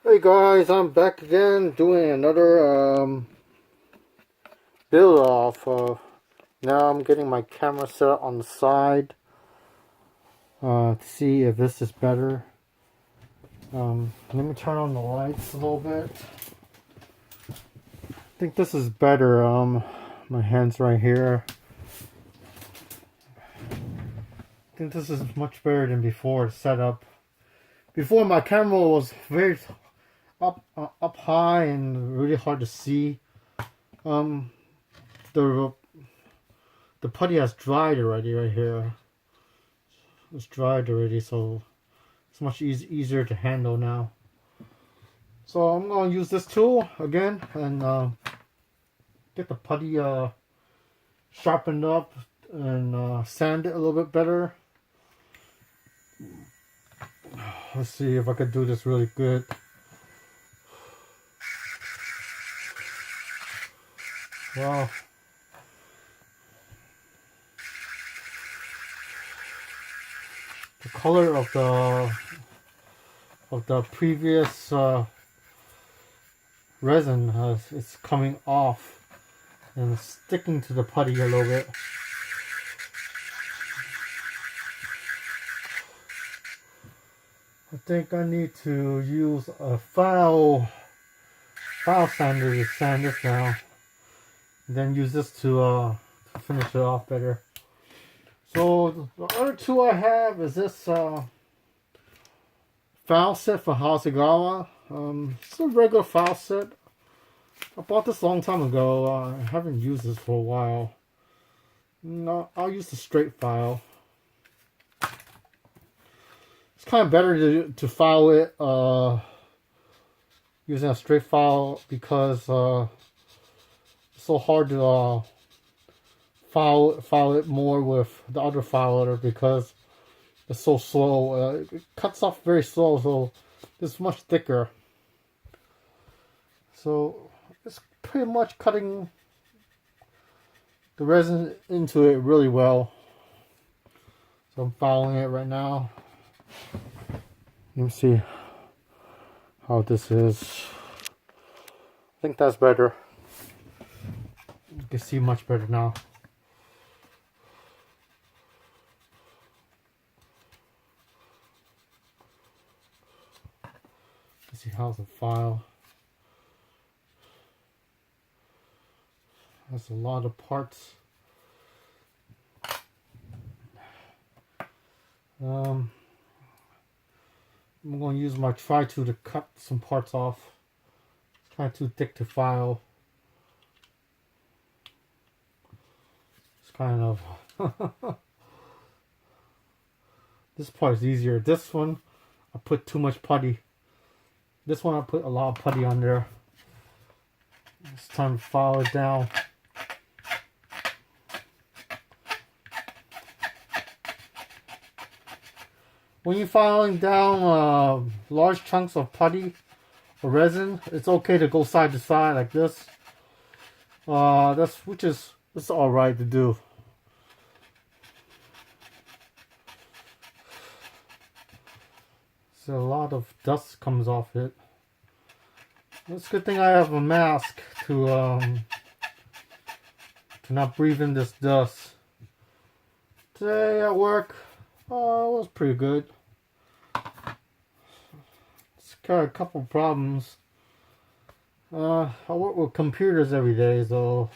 Hey guys, I'm back again doing another build off. Now I'm getting my camera set up on the side to see if this is better. Let me turn on the lights a little bit. I think this is better. My hand's right here. I think this is much better than before setup. Before my camera was very up high and really hard to see. The putty has dried already right here. It's dried already, so it's much easier to handle now. So I'm gonna use this tool again and get the putty sharpened up and sand it a little bit better. Let's see if I could do this really good. Wow. The color of the previous resin it's coming off and sticking to the putty a little bit. I think I need to use a file sander to sand this down, and then use this to finish it off better. So the other tool I have is this file set for Hasegawa. It's a regular file set. I bought this a long time ago. I haven't used this for a while. No, I'll use the straight file. It's kind of better to file it using a straight file because it's so hard to file it more with the other filer because it's so slow. It cuts off very slow, so it's much thicker. So it's pretty much cutting the resin into it really well. So I'm filing it right now. Let me see how this is. I think that's better. You can see much better now. Let's see how's the file. That's a lot of parts. I'm going to use my tri-tool to cut some parts off. It's kind of too thick to file. It's kind of... This part is easier. This one, I put too much putty. This one, I put a lot of putty on there. It's time to file it down. When you're filing down large chunks of putty or resin, it's okay to go side to side like this. It's all right to do. So a lot of dust comes off it. It's a good thing I have a mask to not breathe in this dust. Today at work, it was pretty good. It's got a couple problems. I work with computers every day, so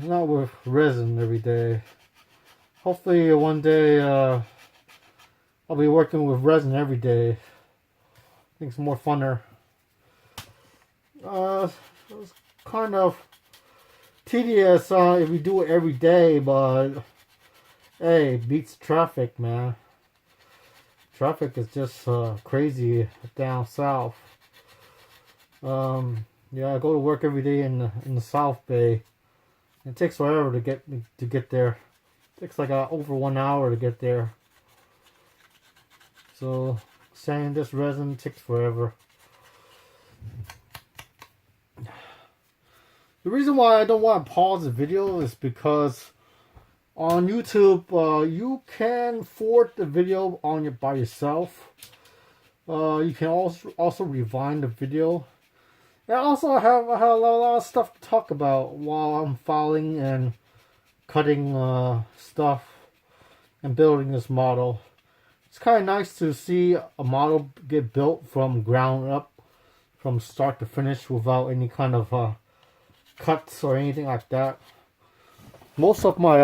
not with resin every day. Hopefully one day I'll be working with resin every day. I think it's more funner. It's kind of tedious if you do it every day, but hey, it beats traffic, man. Traffic is just crazy down south. Yeah, I go to work every day in the South Bay. It takes forever to get there. It takes like over 1 hour to get there. So sanding this resin takes forever. The reason why I don't want to pause the video is because on YouTube you can forward the video by yourself. You can also rewind the video. And also I have a lot of stuff to talk about while I'm filing and cutting stuff and building this model. It's kind of nice to see a model get built from ground up, from start to finish, without any kind of cuts or anything like that. Most of my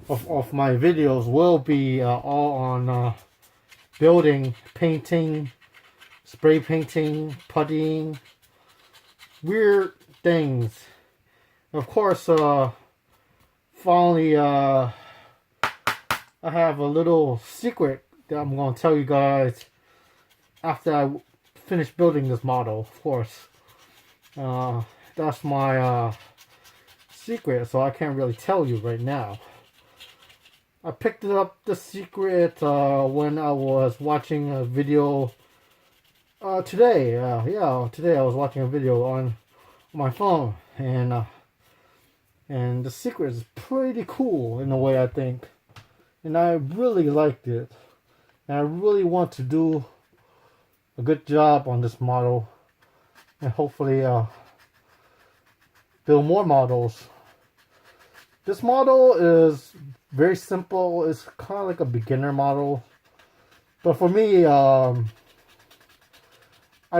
of my videos will be all on building, painting, spray painting, puttying, weird things. Of course, finally, I have a little secret that I'm going to tell you guys after I finish building this model, of course. That's my secret, so I can't really tell you right now. I picked up the secret when I was watching a video today. Today I was watching a video on my phone, and the secret is pretty cool in a way, I think. And I really liked it. And I really want to do a good job on this model. And hopefully build more models. This model is very simple. It's kind of like a beginner model. But for me, I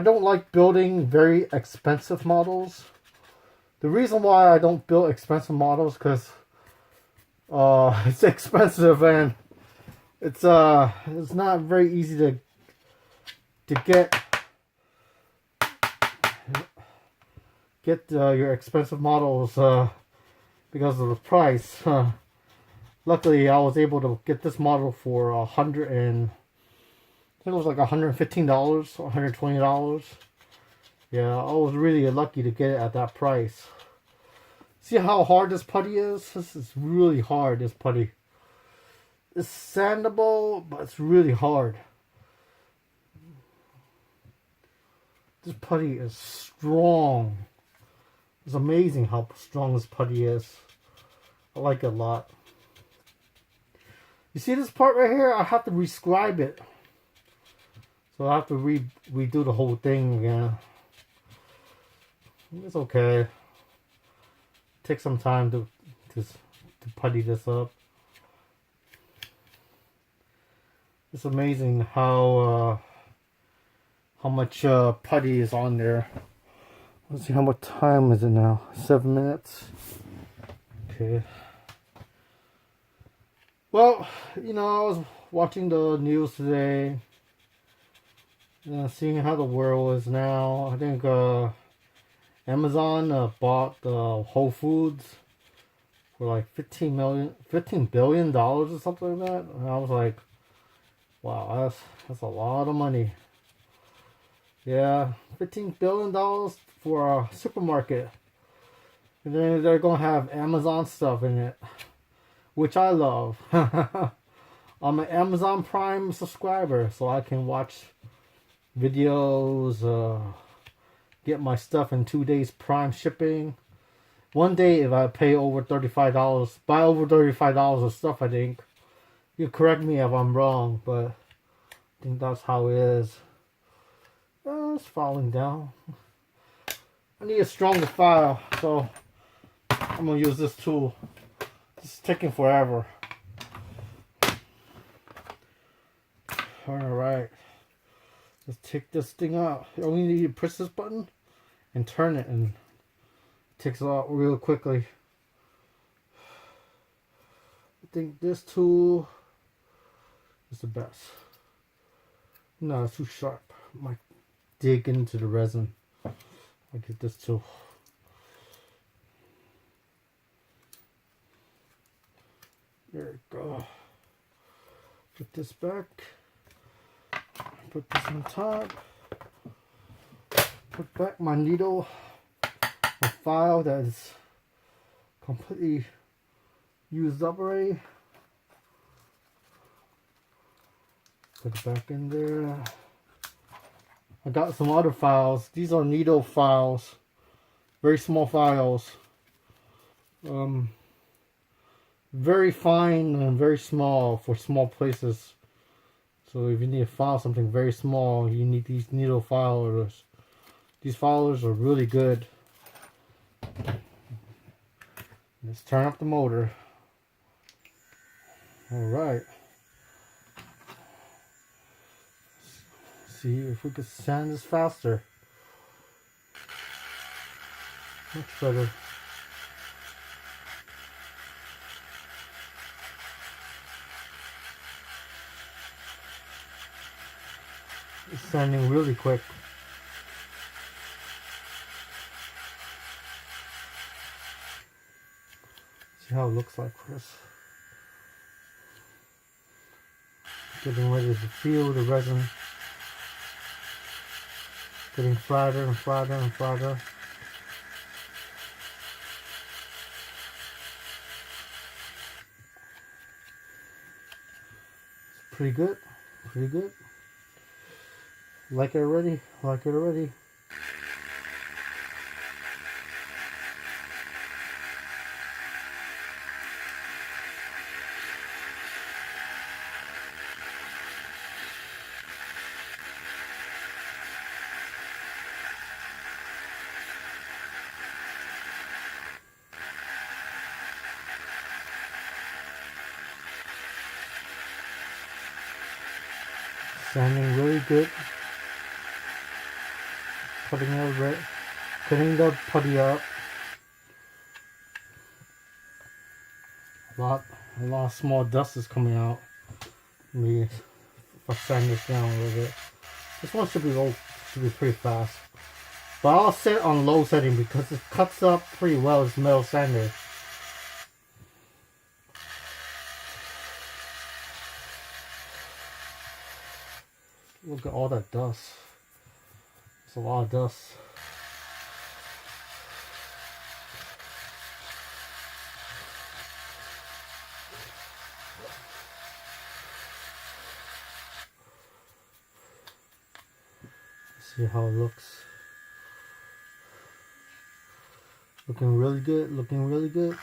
don't like building very expensive models. The reason why I don't build expensive models because it's expensive and it's not very easy to get your expensive models because of the price. Luckily, I was able to get this model for I think it was like $115 or $120. Yeah, I was really lucky to get it at that price. See how hard this putty is? This is really hard, this putty. It's sandable, but it's really hard. This putty is strong. It's amazing how strong this putty is. I like it a lot. You see this part right here? I have to rescribe it. So I have to redo the whole thing again. It's okay. Take some time to putty this up. It's amazing how much putty is on there. Let's see, how much time is it now? 7 minutes. Okay. Well, you know, I was watching the news today, seeing how the world is now. I think Amazon bought Whole Foods for like $15 billion or something like that. And I was like, wow, that's a lot of money. Yeah, $15 billion for a supermarket. And then they're going to have Amazon stuff in it, which I love. I'm an Amazon Prime subscriber, so I can watch videos, get my stuff in 2 days Prime shipping. One day, if I pay over $35, buy over $35 of stuff, I think. You correct me if I'm wrong, but I think that's how it is. It's falling down. I need a stronger file, so I'm gonna use this tool. It's taking forever. Alright. Let's take this thing out. You only need to press this button and turn it, and it takes it out real quickly. I think this tool is the best. No, it's too sharp. I might dig into the resin. I'll get this tool. There we go. Put this back. Put this on top. Put back my needle, my file that is completely used up already. Put it back in there. I got some other files. These are needle files. Very small files. Very fine and very small for small places. So if you need to file something very small, you need these needle filers. These filers are really good. Let's turn up the motor. Alright. See if we could sand this faster. Much better. It's sanding really quick. See how it looks like, Chris. Getting ready to feel the resin. Getting flatter and flatter and flatter. It's pretty good. Pretty good. Like it already. Like it already. Sanding really good. Putting the putty up. A lot of small dust is coming out. Maybe if I sand this down a little bit. This one should be pretty fast. But I'll set it on low setting because it cuts up pretty well. It's metal sander. Look at all that dust. It's a lot of dust. Let's see how it looks. Looking really good. Looking really good.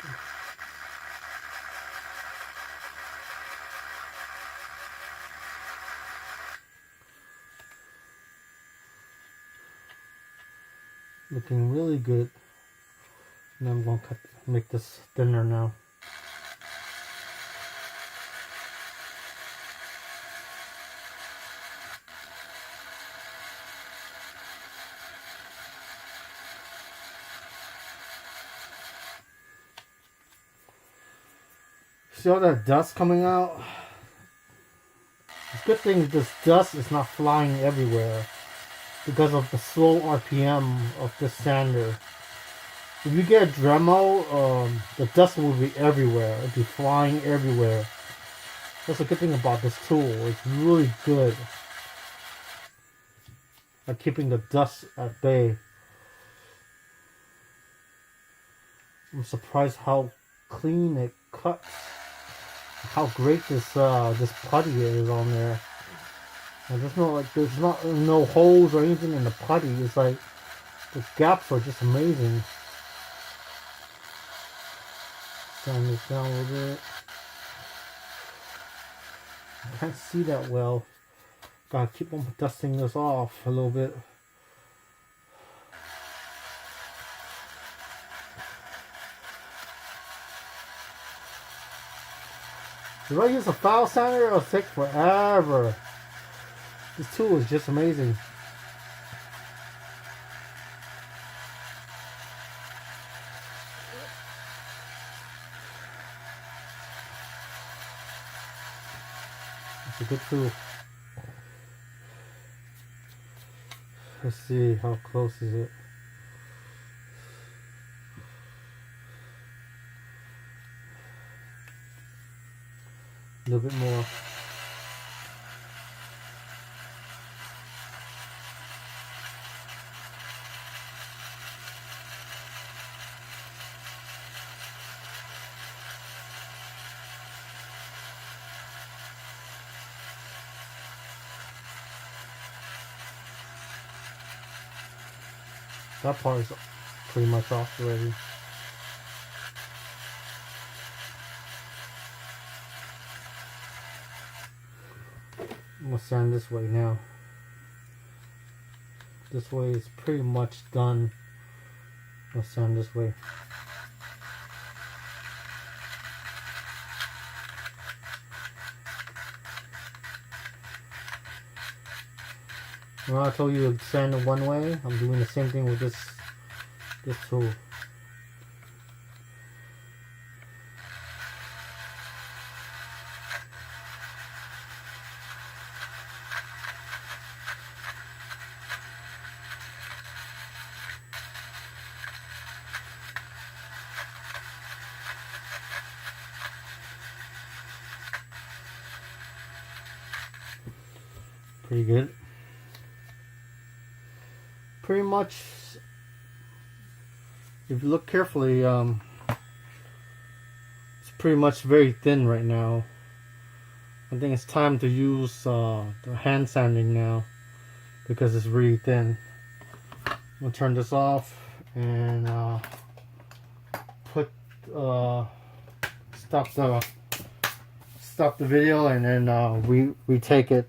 Looking really good. And I'm going to make this thinner now. See all that dust coming out? The good thing is this dust is not flying everywhere because of the slow RPM of this sander. If you get a Dremel, the dust will be everywhere. It'll be flying everywhere. That's a good thing about this tool. It's really good at keeping the dust at bay. I'm surprised how clean it cuts. How great this putty is on there. And there's no holes or anything in the putty. It's like the gaps are just amazing. Sand this down a little bit. I can't see that well. Gotta keep on dusting this off a little bit. If I use a file sander, it'll take forever. This tool is just amazing. It's a good tool. Let's see, how close is it? A little bit more. That part is pretty much off already. I'm gonna sand this way now. This way is pretty much done. I'll sand this way. Well, I told you to sand it one way. I'm doing the same thing with this tool. Pretty good. Pretty much, if you look carefully, it's pretty much very thin right now. I think it's time to use the hand sanding now because it's really thin. I'm gonna turn this off and stop the video, and then we take it.